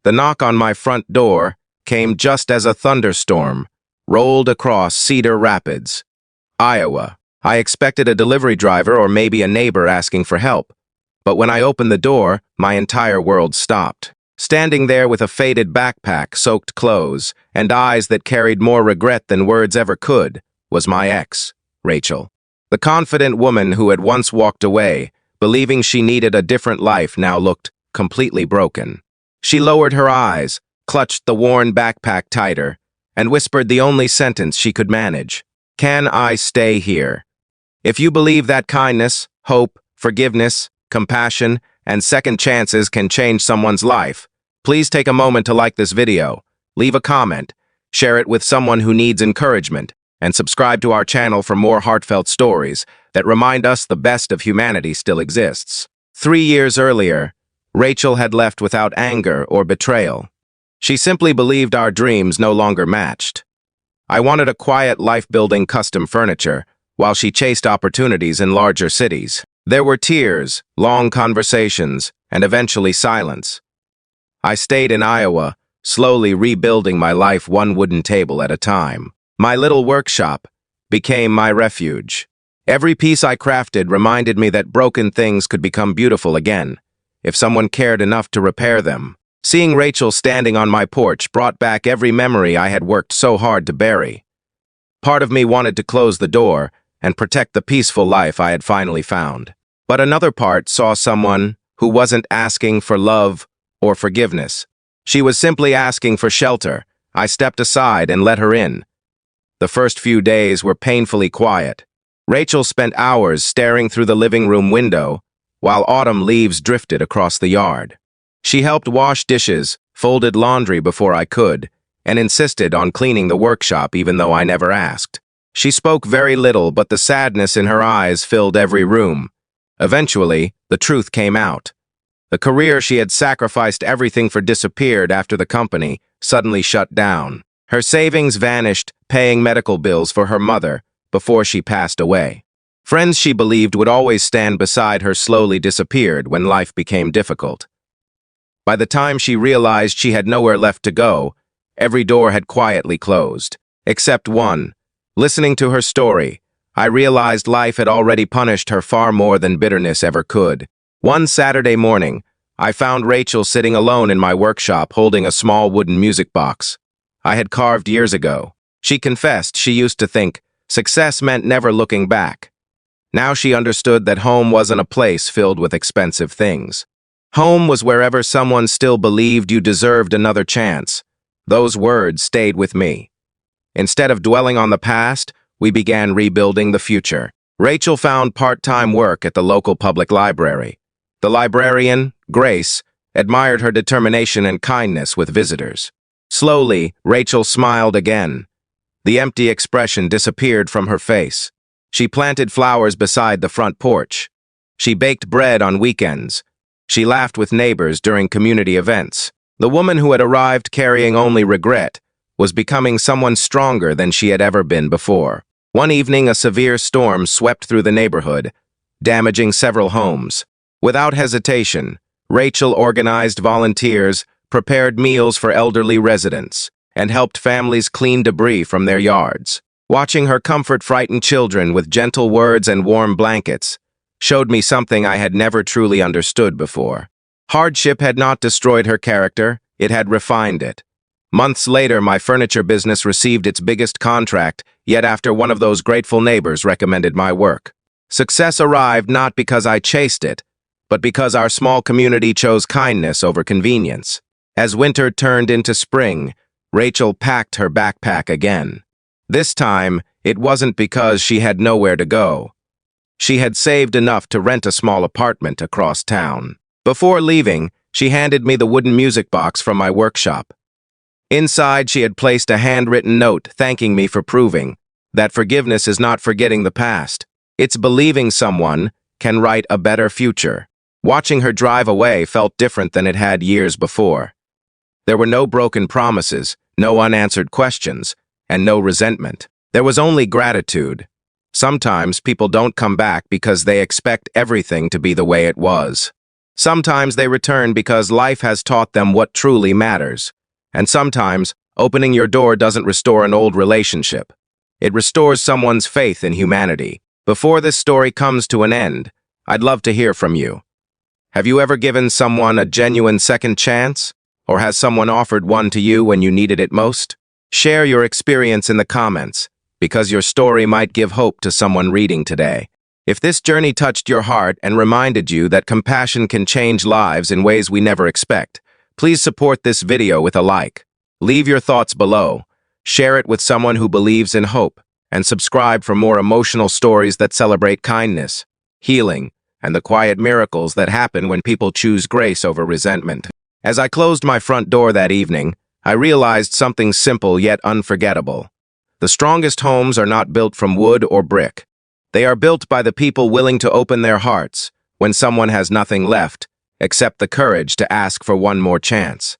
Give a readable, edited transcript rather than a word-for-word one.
The knock on my front door came just as a thunderstorm rolled across Cedar Rapids, Iowa. I expected a delivery driver or maybe a neighbor asking for help. But when I opened the door, my entire world stopped. Standing there with a faded backpack, soaked clothes, and eyes that carried more regret than words ever could, was my ex, Rachel. The confident woman who had once walked away, believing she needed a different life, now looked completely broken. She lowered her eyes, clutched the worn backpack tighter, and whispered the only sentence she could manage. "Can I stay here?" If you believe that kindness, hope, forgiveness, compassion, and second chances can change someone's life, please take a moment to like this video, leave a comment, share it with someone who needs encouragement, and subscribe to our channel for more heartfelt stories that remind us the best of humanity still exists. 3 years earlier, Rachel had left without anger or betrayal. She simply believed our dreams no longer matched. I wanted a quiet life building custom furniture, while she chased opportunities in larger cities. There were tears, long conversations, and eventually silence. I stayed in Iowa, slowly rebuilding my life one wooden table at a time. My little workshop became my refuge. Every piece I crafted reminded me that broken things could become beautiful again, if someone cared enough to repair them. Seeing Rachel standing on my porch brought back every memory I had worked so hard to bury. Part of me wanted to close the door and protect the peaceful life I had finally found. But another part saw someone who wasn't asking for love or forgiveness. She was simply asking for shelter. I stepped aside and let her in. The first few days were painfully quiet. Rachel spent hours staring through the living room window while autumn leaves drifted across the yard. She helped wash dishes, folded laundry before I could, and insisted on cleaning the workshop even though I never asked. She spoke very little, but the sadness in her eyes filled every room. Eventually, the truth came out. The career she had sacrificed everything for disappeared after the company suddenly shut down. Her savings vanished, paying medical bills for her mother before she passed away. Friends she believed would always stand beside her slowly disappeared when life became difficult. By the time she realized she had nowhere left to go, every door had quietly closed, except one. Listening to her story, I realized life had already punished her far more than bitterness ever could. One Saturday morning, I found Rachel sitting alone in my workshop holding a small wooden music box I had carved years ago. She confessed she used to think success meant never looking back. Now she understood that home wasn't a place filled with expensive things. Home was wherever someone still believed you deserved another chance. Those words stayed with me. Instead of dwelling on the past, we began rebuilding the future. Rachel found part-time work at the local public library. The librarian, Grace, admired her determination and kindness with visitors. Slowly, Rachel smiled again. The empty expression disappeared from her face. She planted flowers beside the front porch. She baked bread on weekends. She laughed with neighbors during community events. The woman who had arrived carrying only regret was becoming someone stronger than she had ever been before. One evening, a severe storm swept through the neighborhood, damaging several homes. Without hesitation, Rachel organized volunteers, prepared meals for elderly residents, and helped families clean debris from their yards. Watching her comfort frightened children with gentle words and warm blankets showed me something I had never truly understood before. Hardship had not destroyed her character, it had refined it. Months later, my furniture business received its biggest contract, yet after one of those grateful neighbors recommended my work. Success arrived not because I chased it, but because our small community chose kindness over convenience. As winter turned into spring, Rachel packed her backpack again. This time, it wasn't because she had nowhere to go. She had saved enough to rent a small apartment across town. Before leaving, she handed me the wooden music box from my workshop. Inside, she had placed a handwritten note thanking me for proving that forgiveness is not forgetting the past. It's believing someone can write a better future. Watching her drive away felt different than it had years before. There were no broken promises, no unanswered questions, and no resentment. There was only gratitude. Sometimes people don't come back because they expect everything to be the way it was. Sometimes they return because life has taught them what truly matters. And sometimes, opening your door doesn't restore an old relationship. It restores someone's faith in humanity. Before this story comes to an end, I'd love to hear from you. Have you ever given someone a genuine second chance? Or has someone offered one to you when you needed it most? Share your experience in the comments, because your story might give hope to someone reading today. If this journey touched your heart and reminded you that compassion can change lives in ways we never expect, please support this video with a like. Leave your thoughts below, share it with someone who believes in hope, and subscribe for more emotional stories that celebrate kindness, healing, and the quiet miracles that happen when people choose grace over resentment. As I closed my front door that evening, I realized something simple yet unforgettable. The strongest homes are not built from wood or brick. They are built by the people willing to open their hearts when someone has nothing left except the courage to ask for one more chance.